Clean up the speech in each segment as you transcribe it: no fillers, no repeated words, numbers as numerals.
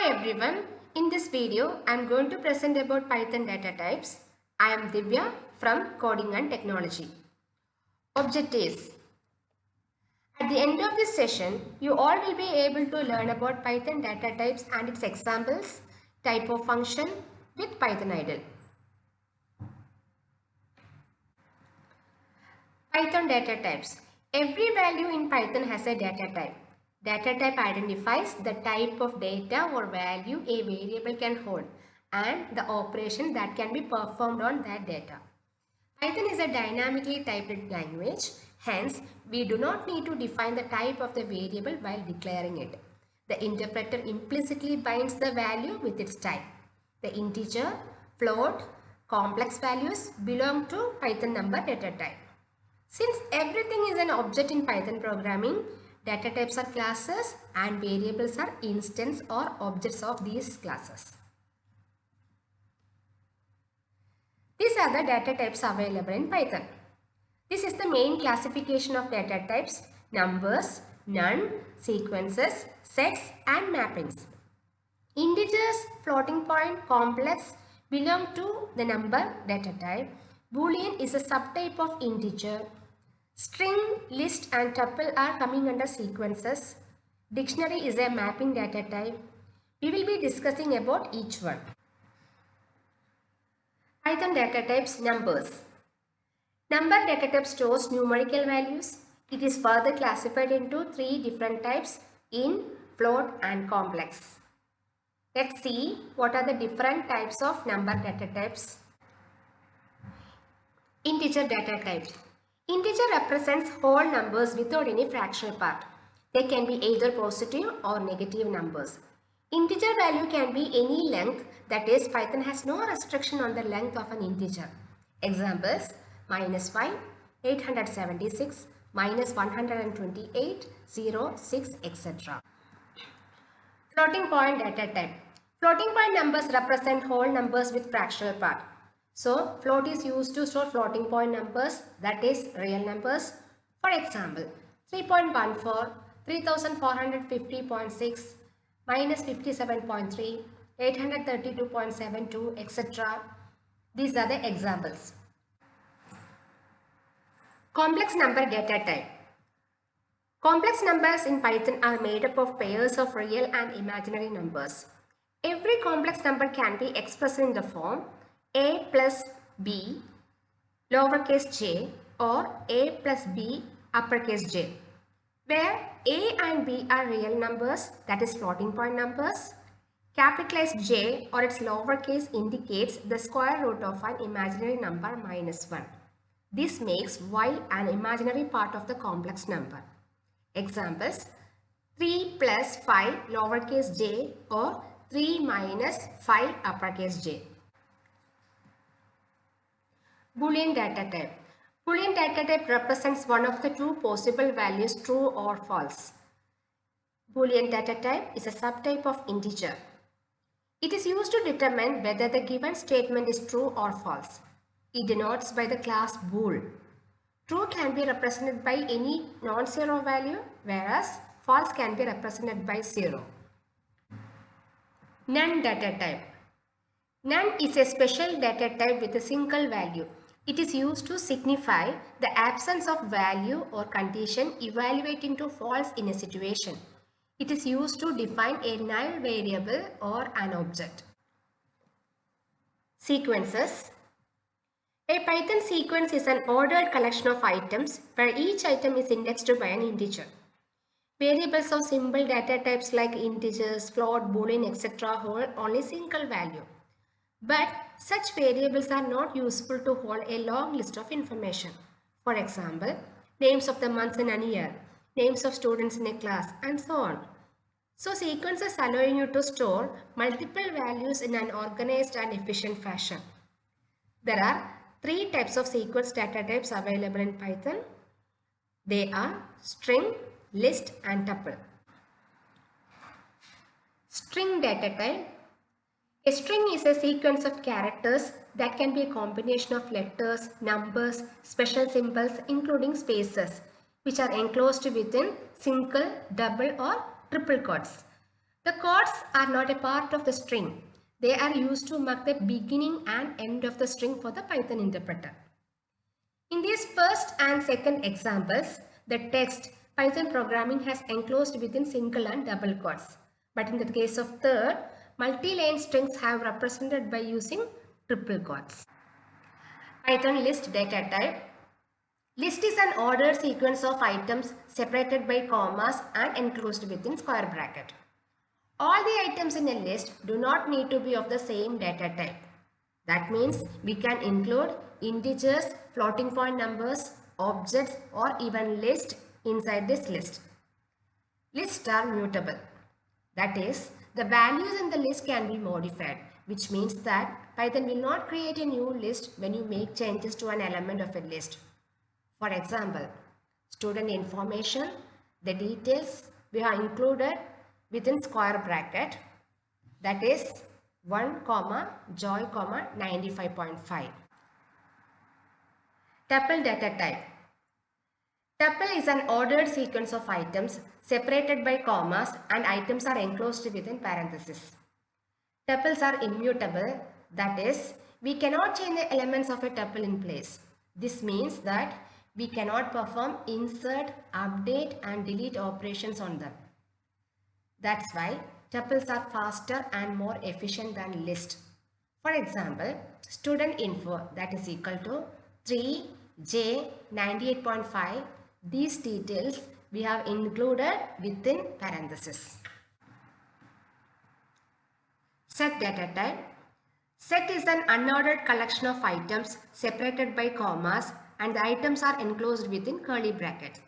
Hi everyone, in this video I am going to present about Python data types. I am Divya from Coding and Technology. Objectives. At the end of this session, you all will be able to learn about Python data types and its examples, type of function with Python idle. Python data types. Every value in Python has a data type. Data type identifies the type of data or value a variable can hold and the operation that can be performed on that data. Python is a dynamically typed language. Hence, we do not need to define the type of the variable while declaring it. The interpreter implicitly binds the value with its type. The integer, float, complex values belong to Python number data type. Since everything is an object in Python programming, data types are classes and variables are instances or objects of these classes. These are the data types available in Python. This is the main classification of data types: numbers, none, sequences, sets and mappings. Integers, floating point, complex belong to the number data type. Boolean is a subtype of integer. String, list and tuple are coming under sequences. Dictionary is a mapping data type. We will be discussing about each one. Python data types. Numbers. Number data type stores numerical values. It is further classified into three different types: int, float and complex. Let's see what are the different types of number data types. Integer data types. Integer represents whole numbers without any fractional part. They can be either positive or negative numbers. Integer value can be any length, that is, Python has no restriction on the length of an integer. Examples: -5, 876, -128, 0, 6, etc. Floating point data type. Floating point numbers represent whole numbers with fractional part. So, float is used to store floating point numbers, that is real numbers. For example, 3.14, 3450.6, -57.3, 832.72, etc. These are the examples. Complex number data type. Complex numbers in Python are made up of pairs of real and imaginary numbers. Every complex number can be expressed in the form a plus b lowercase j or a plus b uppercase j, where a and b are real numbers, that is floating point numbers. Capitalized j or its lowercase indicates the square root of an imaginary number -1. This makes y an imaginary part of the complex number. Examples: 3 plus 5 lowercase j or 3 minus 5 uppercase j. Boolean data type. Boolean data type represents one of the two possible values, true or false. Boolean data type is a subtype of integer. It is used to determine whether the given statement is true or false. It denotes by the class bool. True can be represented by any non-zero value, whereas false can be represented by 0. None data type. None is a special data type with a single value. It is used to signify the absence of value or condition evaluating to false in a situation. It is used to define a null variable or an object. Sequences. A Python sequence is an ordered collection of items where each item is indexed by an integer. Variables of simple data types like integers, float, boolean, etc. hold only single value. But such variables are not useful to hold a long list of information. For example, names of the months in a year, names of students in a class, and so on. So sequences allowing you to store multiple values in an organized and efficient fashion. There are three types of sequence data types available in Python. They are string, list, and tuple. String data type. A string is a sequence of characters that can be a combination of letters, numbers, special symbols, including spaces, which are enclosed within single, double, or triple quotes. The quotes are not a part of the string. They are used to mark the beginning and end of the string for the Python interpreter. In these first and second examples, the text Python programming has enclosed within single and double quotes. But in the case of third, multi-line strings have represented by using triple quotes. Python list data type. List is an ordered sequence of items separated by commas and enclosed within square bracket. All the items in a list do not need to be of the same data type. That means we can include integers, floating point numbers, objects or even list inside this list. Lists are mutable. That is, the values in the list can be modified, which means that Python will not create a new list when you make changes to an element of a list. For example, student information, the details we have included within square bracket, that is 1, joy, 95.5. Tuple data type. Tuple is an ordered sequence of items separated by commas and items are enclosed within parentheses. Tuples are immutable, that is, we cannot change the elements of a tuple in place. This means that we cannot perform insert, update and delete operations on them. That's why tuples are faster and more efficient than list. For example, student info that is equal to 3J98.5. These details we have included within parentheses. Set data type. Set is an unordered collection of items separated by commas and the items are enclosed within curly brackets.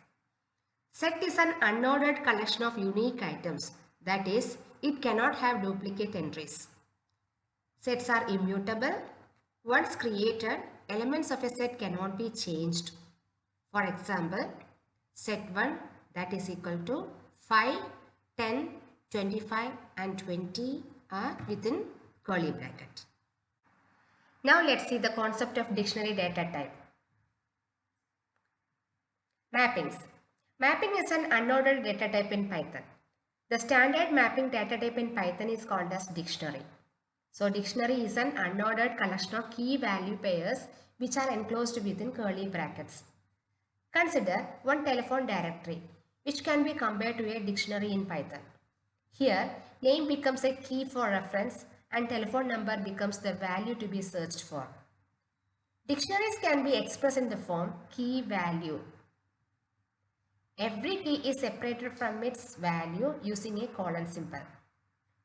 Set is an unordered collection of unique items. That is, it cannot have duplicate entries. Sets are immutable. Once created, elements of a set cannot be changed. For example, set 1 that is equal to 5, 10, 25 and 20 are within curly bracket. Now let's see the concept of dictionary data type. Mappings. Mapping is an unordered data type in Python. The standard mapping data type in Python is called as dictionary. So dictionary is an unordered collection of key value pairs which are enclosed within curly brackets. Consider one telephone directory which can be compared to a dictionary in Python. Here, name becomes a key for reference and telephone number becomes the value to be searched for. Dictionaries can be expressed in the form key value. Every key is separated from its value using a colon symbol.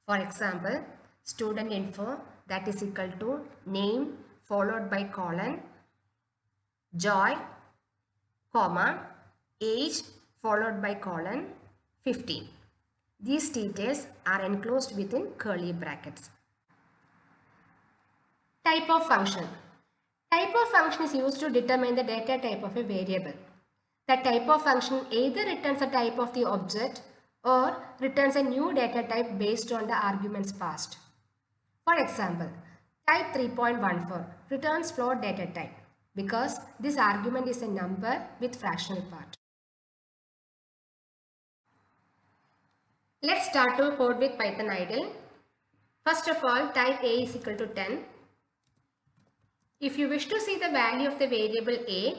For example, student info that is equal to name followed by colon, joy, comma, age followed by colon, 15. These details are enclosed within curly brackets. Type of function. Type of function is used to determine the data type of a variable. The type of function either returns a type of the object or returns a new data type based on the arguments passed. For example, type 3.14 returns float data type because this argument is a number with fractional part. Let's start to code with Python idle. First of all, type a is equal to 10. If you wish to see the value of the variable a,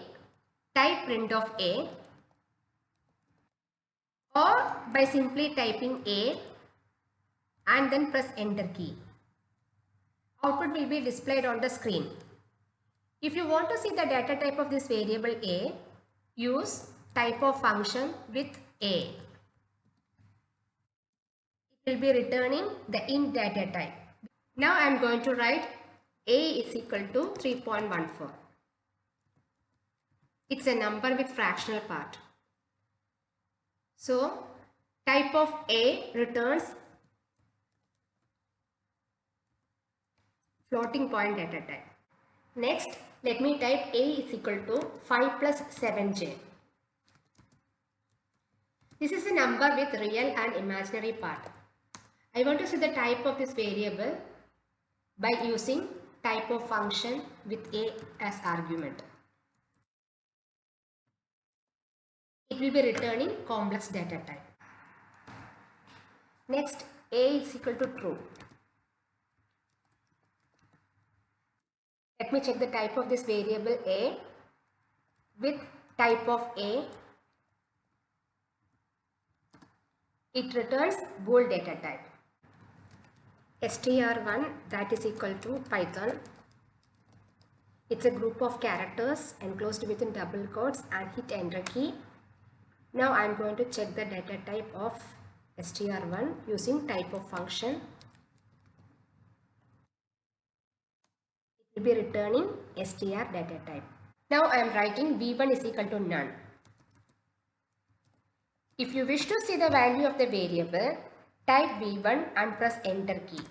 type print of a or by simply typing a and then press enter key. Output will be displayed on the screen. If you want to see the data type of this variable a, use type of function with a. It will be returning the int data type. Now I am going to write a is equal to 3.14. It's a number with fractional part. So type of a returns floating point data type. Next, let me type a is equal to 5 plus 7j. This is a number with real and imaginary part. I want to see the type of this variable by using type of function with a as argument. It will be returning complex data type. Next, A is equal to true. Let me check the type of this variable A. With type of A, it returns bool data type. str1 that is equal to Python. It's a group of characters enclosed within double quotes and hit enter key. Now I am going to check the data type of str1 using type of function. It will be returning str data type. Now I am writing v1 is equal to none. If you wish to see the value of the variable, type v1 and press enter key.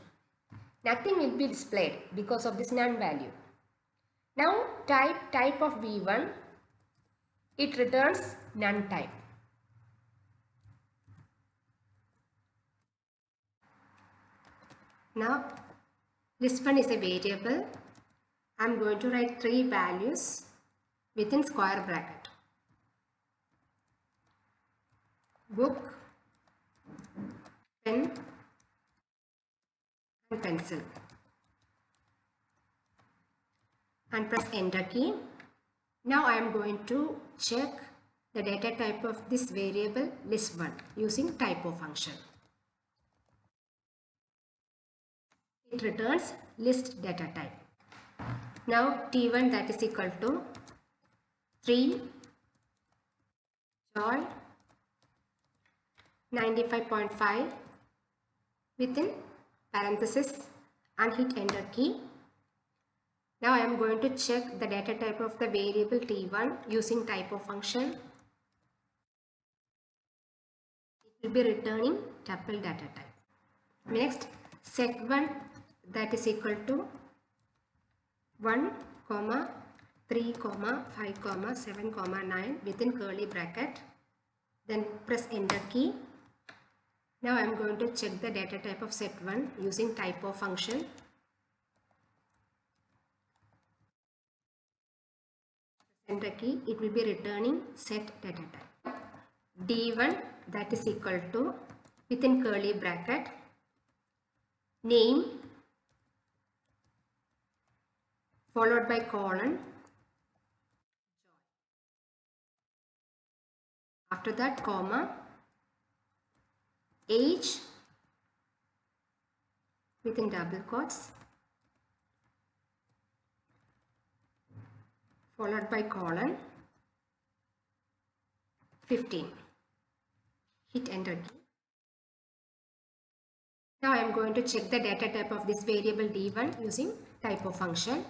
Nothing will be displayed because of this none value. Now type of v1, it returns none type. Now this one is a variable. I am going to write 3 values within square bracket. Book, pen and pencil, and press enter key. Now I am going to check the data type of this variable list1 using typo function. It returns list data type. Now t1 that is equal to 3 joy 95.5 within parenthesis and hit enter key. Now I am going to check the data type of the variable t1 using typo function. It will be returning tuple data type. Next, set1 that is equal to 1, 3, 5, 7, 9 within curly bracket. Then press enter key. Now I am going to check the data type of set1 using typo function. Enter key, it will be returning set data type. d1 that is equal to within curly bracket name followed by colon. After that comma age within double quotes followed by colon 15. Hit enter key. Now I am going to check the data type of this variable d1 using typo function.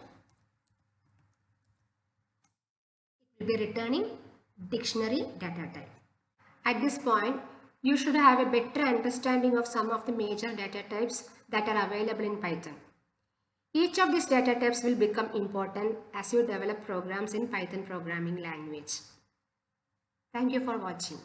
It will be returning dictionary data type. At this point, you should have a better understanding of some of the major data types that are available in Python. Each of these data types will become important as you develop programs in Python programming language. Thank you for watching.